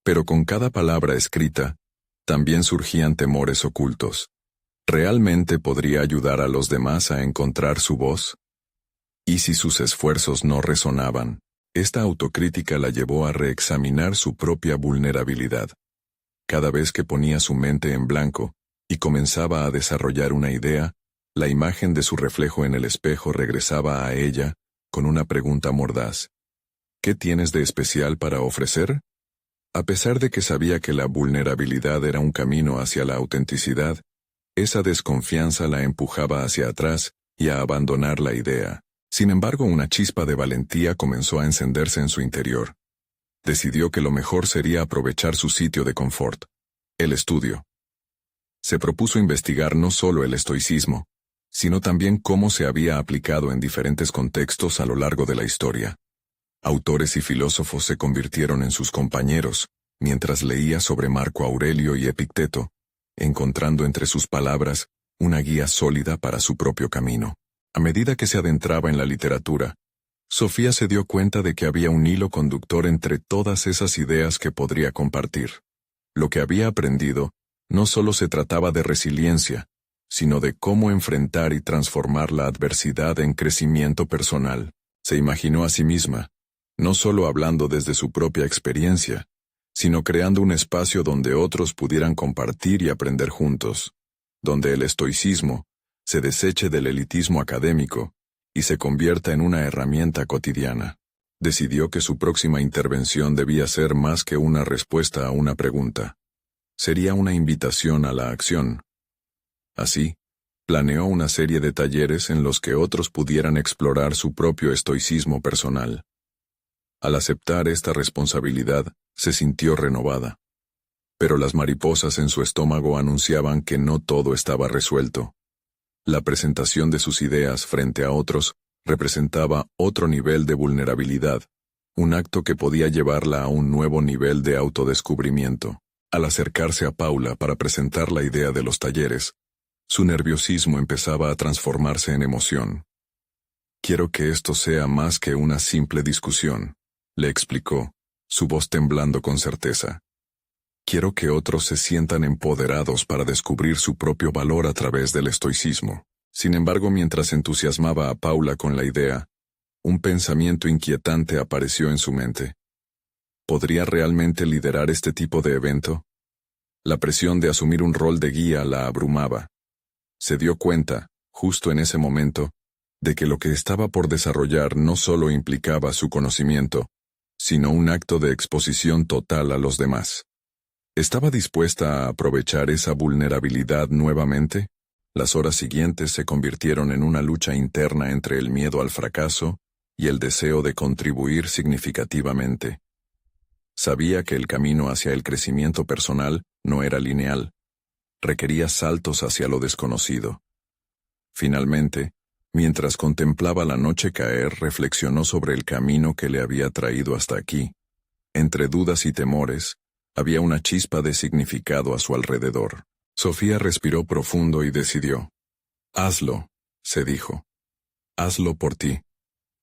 Pero con cada palabra escrita, también surgían temores ocultos. ¿Realmente podría ayudar a los demás a encontrar su voz? ¿Y si sus esfuerzos no resonaban? Esta autocrítica la llevó a reexaminar su propia vulnerabilidad. Cada vez que ponía su mente en blanco y comenzaba a desarrollar una idea, la imagen de su reflejo en el espejo regresaba a ella con una pregunta mordaz. ¿Qué tienes de especial para ofrecer? A pesar de que sabía que la vulnerabilidad era un camino hacia la autenticidad, esa desconfianza la empujaba hacia atrás y a abandonar la idea. Sin embargo, una chispa de valentía comenzó a encenderse en su interior. Decidió que lo mejor sería aprovechar su sitio de confort, el estudio. Se propuso investigar no solo el estoicismo, sino también cómo se había aplicado en diferentes contextos a lo largo de la historia. Autores y filósofos se convirtieron en sus compañeros, mientras leía sobre Marco Aurelio y Epicteto, encontrando entre sus palabras una guía sólida para su propio camino. A medida que se adentraba en la literatura, Sofía se dio cuenta de que había un hilo conductor entre todas esas ideas que podría compartir. Lo que había aprendido no solo se trataba de resiliencia, sino de cómo enfrentar y transformar la adversidad en crecimiento personal. Se imaginó a sí misma, no solo hablando desde su propia experiencia, sino creando un espacio donde otros pudieran compartir y aprender juntos, donde el estoicismo se deseche del elitismo académico y se convierta en una herramienta cotidiana. Decidió que su próxima intervención debía ser más que una respuesta a una pregunta. Sería una invitación a la acción. Así, planeó una serie de talleres en los que otros pudieran explorar su propio estoicismo personal. Al aceptar esta responsabilidad, se sintió renovada. Pero las mariposas en su estómago anunciaban que no todo estaba resuelto. La presentación de sus ideas frente a otros representaba otro nivel de vulnerabilidad, un acto que podía llevarla a un nuevo nivel de autodescubrimiento. Al acercarse a Paula para presentar la idea de los talleres, su nerviosismo empezaba a transformarse en emoción. Quiero que esto sea más que una simple discusión, le explicó, su voz temblando con certeza. Quiero que otros se sientan empoderados para descubrir su propio valor a través del estoicismo. Sin embargo, mientras entusiasmaba a Paula con la idea, un pensamiento inquietante apareció en su mente. ¿Podría realmente liderar este tipo de evento? La presión de asumir un rol de guía la abrumaba. Se dio cuenta, justo en ese momento, de que lo que estaba por desarrollar no solo implicaba su conocimiento, sino un acto de exposición total a los demás. ¿Estaba dispuesta a aprovechar esa vulnerabilidad nuevamente? Las horas siguientes se convirtieron en una lucha interna entre el miedo al fracaso y el deseo de contribuir significativamente. Sabía que el camino hacia el crecimiento personal no era lineal. Requería saltos hacia lo desconocido. Finalmente, mientras contemplaba la noche caer, reflexionó sobre el camino que le había traído hasta aquí. Entre dudas y temores, había una chispa de significado a su alrededor. Sofía respiró profundo y decidió. Hazlo, se dijo. Hazlo por ti,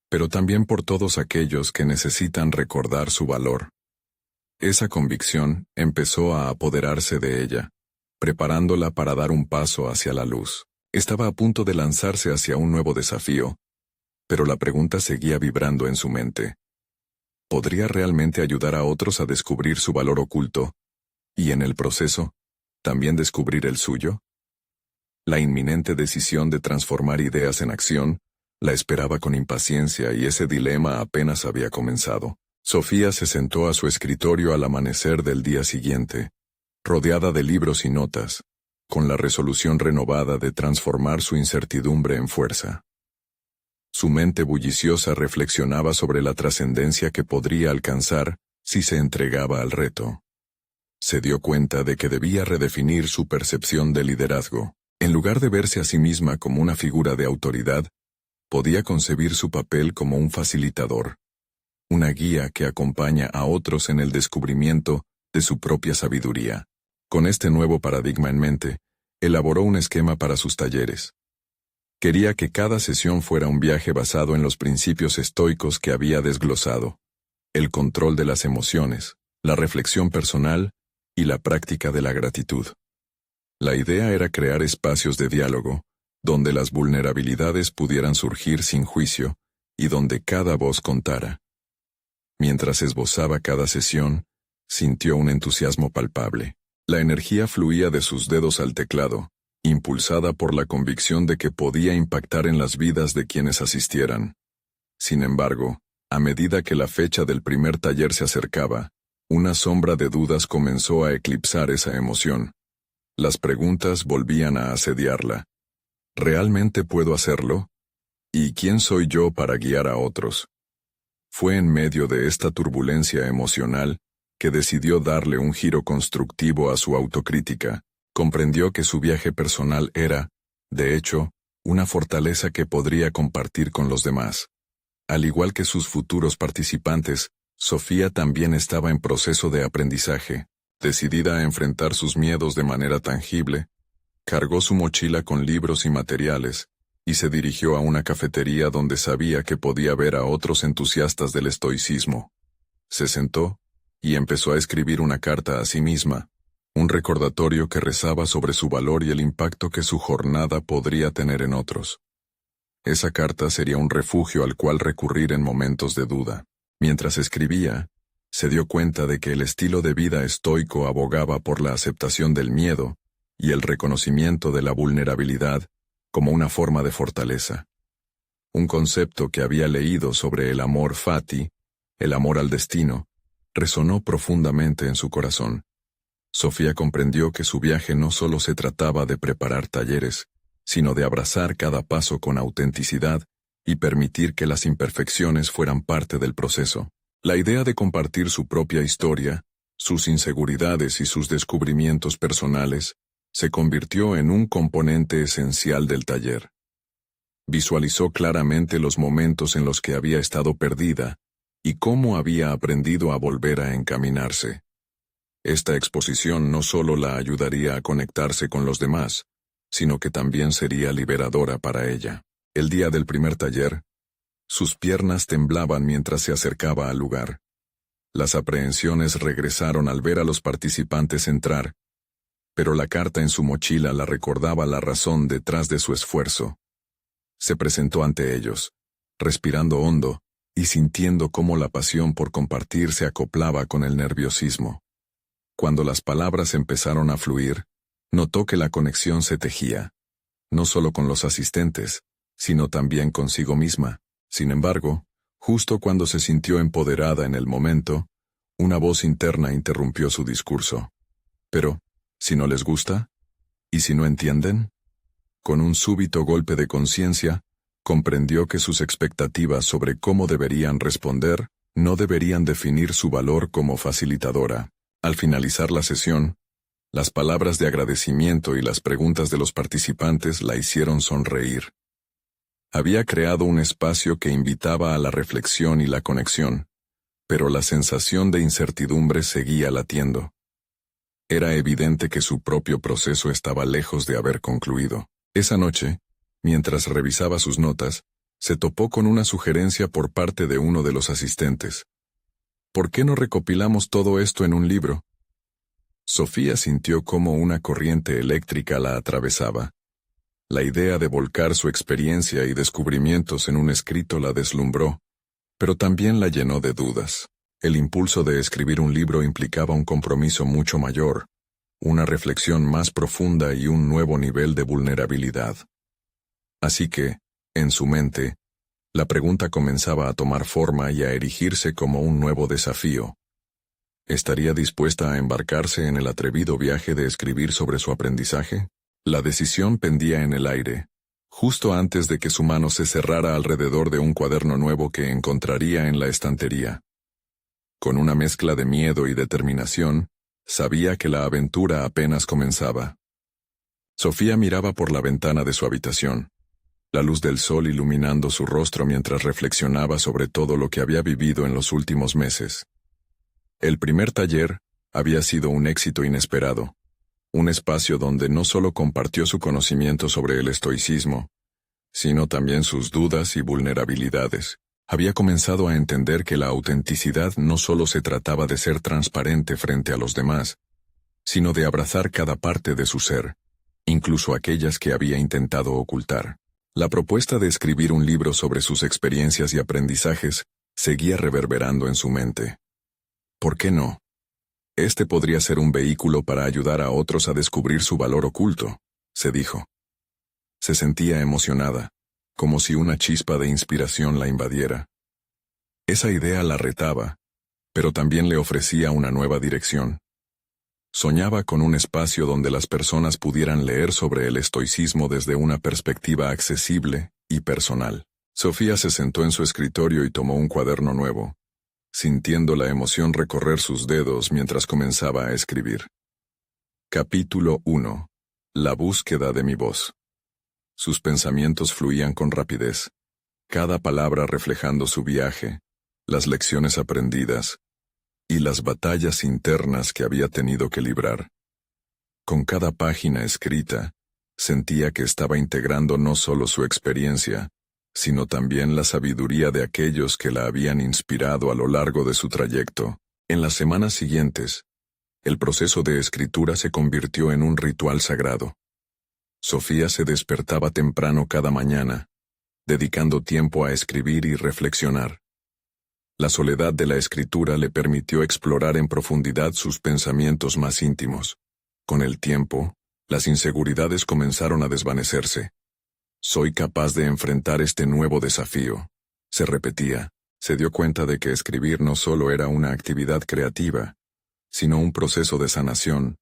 pero también por todos aquellos que necesitan recordar su valor. Esa convicción empezó a apoderarse de ella, preparándola para dar un paso hacia la luz. Estaba a punto de lanzarse hacia un nuevo desafío, pero la pregunta seguía vibrando en su mente. ¿Podría realmente ayudar a otros a descubrir su valor oculto, y en el proceso, también descubrir el suyo? La inminente decisión de transformar ideas en acción la esperaba con impaciencia y ese dilema apenas había comenzado. Sofía se sentó a su escritorio al amanecer del día siguiente, rodeada de libros y notas, con la resolución renovada de transformar su incertidumbre en fuerza. Su mente bulliciosa reflexionaba sobre la trascendencia que podría alcanzar si se entregaba al reto. Se dio cuenta de que debía redefinir su percepción de liderazgo. En lugar de verse a sí misma como una figura de autoridad, podía concebir su papel como un facilitador, una guía que acompaña a otros en el descubrimiento de su propia sabiduría. Con este nuevo paradigma en mente, elaboró un esquema para sus talleres. Quería que cada sesión fuera un viaje basado en los principios estoicos que había desglosado: el control de las emociones, la reflexión personal y la práctica de la gratitud. La idea era crear espacios de diálogo, donde las vulnerabilidades pudieran surgir sin juicio y donde cada voz contara. Mientras esbozaba cada sesión, sintió un entusiasmo palpable. La energía fluía de sus dedos al teclado, impulsada por la convicción de que podía impactar en las vidas de quienes asistieran. Sin embargo, a medida que la fecha del primer taller se acercaba, una sombra de dudas comenzó a eclipsar esa emoción. Las preguntas volvían a asediarla. ¿Realmente puedo hacerlo? ¿Y quién soy yo para guiar a otros? Fue en medio de esta turbulencia emocional que decidió darle un giro constructivo a su autocrítica. Comprendió que su viaje personal era, de hecho, una fortaleza que podría compartir con los demás. Al igual que sus futuros participantes, Sofía también estaba en proceso de aprendizaje. Decidida a enfrentar sus miedos de manera tangible, cargó su mochila con libros y materiales, y se dirigió a una cafetería donde sabía que podía ver a otros entusiastas del estoicismo. Se sentó y empezó a escribir una carta a sí misma, un recordatorio que rezaba sobre su valor y el impacto que su jornada podría tener en otros. Esa carta sería un refugio al cual recurrir en momentos de duda. Mientras escribía, se dio cuenta de que el estilo de vida estoico abogaba por la aceptación del miedo y el reconocimiento de la vulnerabilidad como una forma de fortaleza. Un concepto que había leído sobre el amor fati, el amor al destino, resonó profundamente en su corazón. Sofía comprendió que su viaje no solo se trataba de preparar talleres, sino de abrazar cada paso con autenticidad y permitir que las imperfecciones fueran parte del proceso. La idea de compartir su propia historia, sus inseguridades y sus descubrimientos personales, se convirtió en un componente esencial del taller. Visualizó claramente los momentos en los que había estado perdida y cómo había aprendido a volver a encaminarse. Esta exposición no solo la ayudaría a conectarse con los demás, sino que también sería liberadora para ella. El día del primer taller, Sus piernas temblaban mientras se acercaba al lugar. Las aprehensiones regresaron al ver a los participantes entrar, pero la carta en su mochila la recordaba la razón detrás de su esfuerzo. Se presentó ante ellos, respirando hondo, y sintiendo cómo la pasión por compartir se acoplaba con el nerviosismo. Cuando las palabras empezaron a fluir, notó que la conexión se tejía, no solo con los asistentes, sino también consigo misma. Sin embargo, justo cuando se sintió empoderada en el momento, una voz interna interrumpió su discurso. Pero, ¿si no les gusta? ¿Y si no entienden? Con un súbito golpe de conciencia, comprendió que sus expectativas sobre cómo deberían responder no deberían definir su valor como facilitadora. Al finalizar la sesión, las palabras de agradecimiento y las preguntas de los participantes la hicieron sonreír. Había creado un espacio que invitaba a la reflexión y la conexión, pero la sensación de incertidumbre seguía latiendo. Era evidente que su propio proceso estaba lejos de haber concluido. Esa noche, mientras revisaba sus notas, se topó con una sugerencia por parte de uno de los asistentes. ¿Por qué no recopilamos todo esto en un libro? Sofía sintió cómo una corriente eléctrica la atravesaba. La idea de volcar su experiencia y descubrimientos en un escrito la deslumbró, pero también la llenó de dudas. El impulso de escribir un libro implicaba un compromiso mucho mayor, una reflexión más profunda y un nuevo nivel de vulnerabilidad. Así que, en su mente, la pregunta comenzaba a tomar forma y a erigirse como un nuevo desafío. ¿Estaría dispuesta a embarcarse en el atrevido viaje de escribir sobre su aprendizaje? La decisión pendía en el aire, justo antes de que su mano se cerrara alrededor de un cuaderno nuevo que encontraría en la estantería. Con una mezcla de miedo y determinación, sabía que la aventura apenas comenzaba. Sofía miraba por la ventana de su habitación, la luz del sol iluminando su rostro mientras reflexionaba sobre todo lo que había vivido en los últimos meses. El primer taller había sido un éxito inesperado, un espacio donde no solo compartió su conocimiento sobre el estoicismo, sino también sus dudas y vulnerabilidades. Había comenzado a entender que la autenticidad no solo se trataba de ser transparente frente a los demás, sino de abrazar cada parte de su ser, incluso aquellas que había intentado ocultar. La propuesta de escribir un libro sobre sus experiencias y aprendizajes seguía reverberando en su mente. ¿Por qué no? Este podría ser un vehículo para ayudar a otros a descubrir su valor oculto, se dijo. Se sentía emocionada, como si una chispa de inspiración la invadiera. Esa idea la retaba, pero también le ofrecía una nueva dirección. Soñaba con un espacio donde las personas pudieran leer sobre el estoicismo desde una perspectiva accesible y personal. Sofía se sentó en su escritorio y tomó un cuaderno nuevo, sintiendo la emoción recorrer sus dedos mientras comenzaba a escribir. Capítulo 1. La búsqueda de mi voz. Sus pensamientos fluían con rapidez, cada palabra reflejando su viaje, las lecciones aprendidas y las batallas internas que había tenido que librar. Con cada página escrita, sentía que estaba integrando no solo su experiencia, sino también la sabiduría de aquellos que la habían inspirado a lo largo de su trayecto. En las semanas siguientes, el proceso de escritura se convirtió en un ritual sagrado. Sofía se despertaba temprano cada mañana, dedicando tiempo a escribir y reflexionar. La soledad de la escritura le permitió explorar en profundidad sus pensamientos más íntimos. Con el tiempo, las inseguridades comenzaron a desvanecerse. Soy capaz de enfrentar este nuevo desafío, se repetía. Se dio cuenta de que escribir no solo era una actividad creativa, sino un proceso de sanación,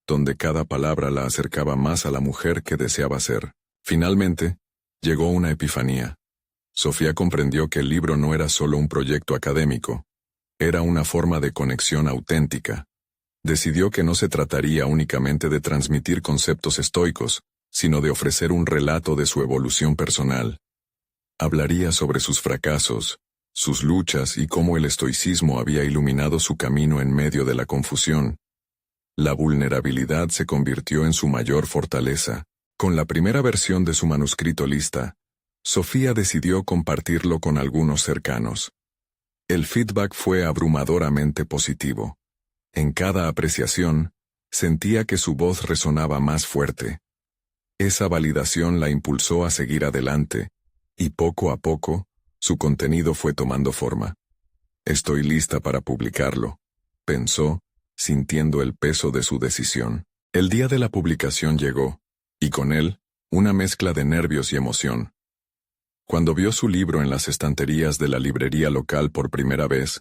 donde cada palabra la acercaba más a la mujer que deseaba ser. Finalmente, llegó una epifanía. Sofía comprendió que el libro no era solo un proyecto académico, era una forma de conexión auténtica. Decidió que no se trataría únicamente de transmitir conceptos estoicos, sino de ofrecer un relato de su evolución personal. Hablaría sobre sus fracasos, sus luchas y cómo el estoicismo había iluminado su camino en medio de la confusión. La vulnerabilidad se convirtió en su mayor fortaleza. Con la primera versión de su manuscrito lista, Sofía decidió compartirlo con algunos cercanos. El feedback fue abrumadoramente positivo. En cada apreciación, sentía que su voz resonaba más fuerte. Esa validación la impulsó a seguir adelante, y poco a poco, su contenido fue tomando forma. Estoy lista para publicarlo, pensó, sintiendo el peso de su decisión. El día de la publicación llegó, y con él, una mezcla de nervios y emoción. Cuando vio su libro en las estanterías de la librería local por primera vez,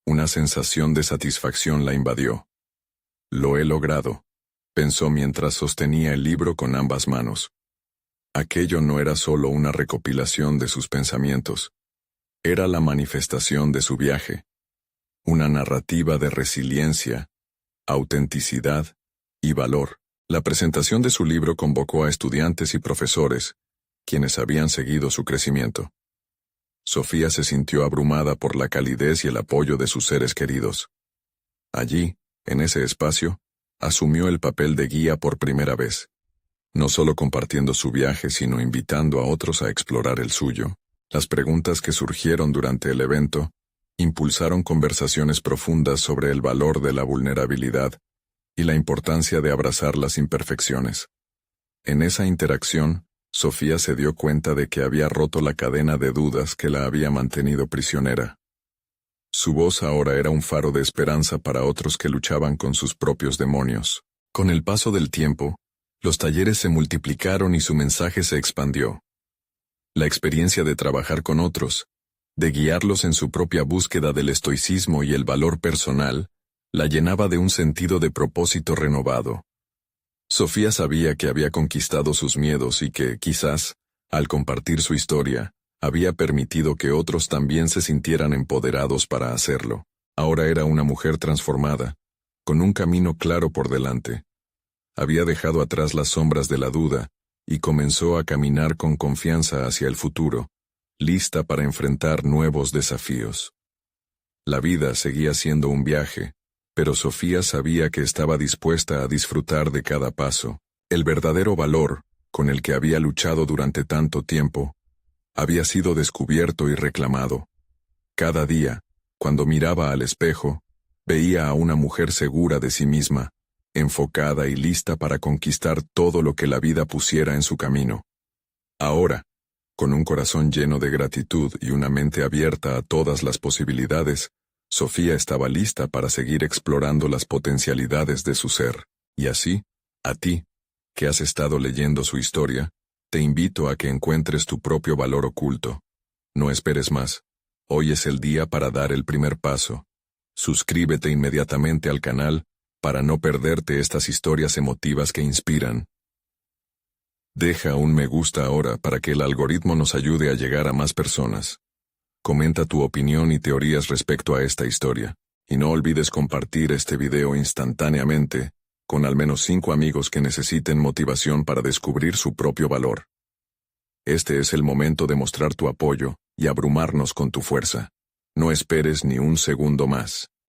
una sensación de satisfacción la invadió. Lo he logrado, pensó mientras sostenía el libro con ambas manos. Aquello no era solo una recopilación de sus pensamientos. Era la manifestación de su viaje. Una narrativa de resiliencia, autenticidad y valor. La presentación de su libro convocó a estudiantes y profesores, quienes habían seguido su crecimiento. Sofía se sintió abrumada por la calidez y el apoyo de sus seres queridos. Allí, en ese espacio, asumió el papel de guía por primera vez. No solo compartiendo su viaje, sino invitando a otros a explorar el suyo. Las preguntas que surgieron durante el evento impulsaron conversaciones profundas sobre el valor de la vulnerabilidad y la importancia de abrazar las imperfecciones. En esa interacción, Sofía se dio cuenta de que había roto la cadena de dudas que la había mantenido prisionera. Su voz ahora era un faro de esperanza para otros que luchaban con sus propios demonios. Con el paso del tiempo, los talleres se multiplicaron y su mensaje se expandió. La experiencia de trabajar con otros, de guiarlos en su propia búsqueda del estoicismo y el valor personal, la llenaba de un sentido de propósito renovado. Sofía sabía que había conquistado sus miedos y que, quizás, al compartir su historia, había permitido que otros también se sintieran empoderados para hacerlo. Ahora era una mujer transformada, con un camino claro por delante. Había dejado atrás las sombras de la duda y comenzó a caminar con confianza hacia el futuro, lista para enfrentar nuevos desafíos. La vida seguía siendo un viaje, pero Sofía sabía que estaba dispuesta a disfrutar de cada paso. El verdadero valor, con el que había luchado durante tanto tiempo, había sido descubierto y reclamado. Cada día, cuando miraba al espejo, veía a una mujer segura de sí misma, enfocada y lista para conquistar todo lo que la vida pusiera en su camino. Ahora, con un corazón lleno de gratitud y una mente abierta a todas las posibilidades, Sofía estaba lista para seguir explorando las potencialidades de su ser. Y así, a ti, que has estado leyendo su historia, te invito a que encuentres tu propio valor oculto. No esperes más. Hoy es el día para dar el primer paso. Suscríbete inmediatamente al canal para no perderte estas historias emotivas que inspiran. Deja un me gusta ahora para que el algoritmo nos ayude a llegar a más personas. Comenta tu opinión y teorías respecto a esta historia, y no olvides compartir este video instantáneamente, con al menos 5 amigos que necesiten motivación para descubrir su propio valor. Este es el momento de mostrar tu apoyo y abrumarnos con tu fuerza. No esperes ni un segundo más.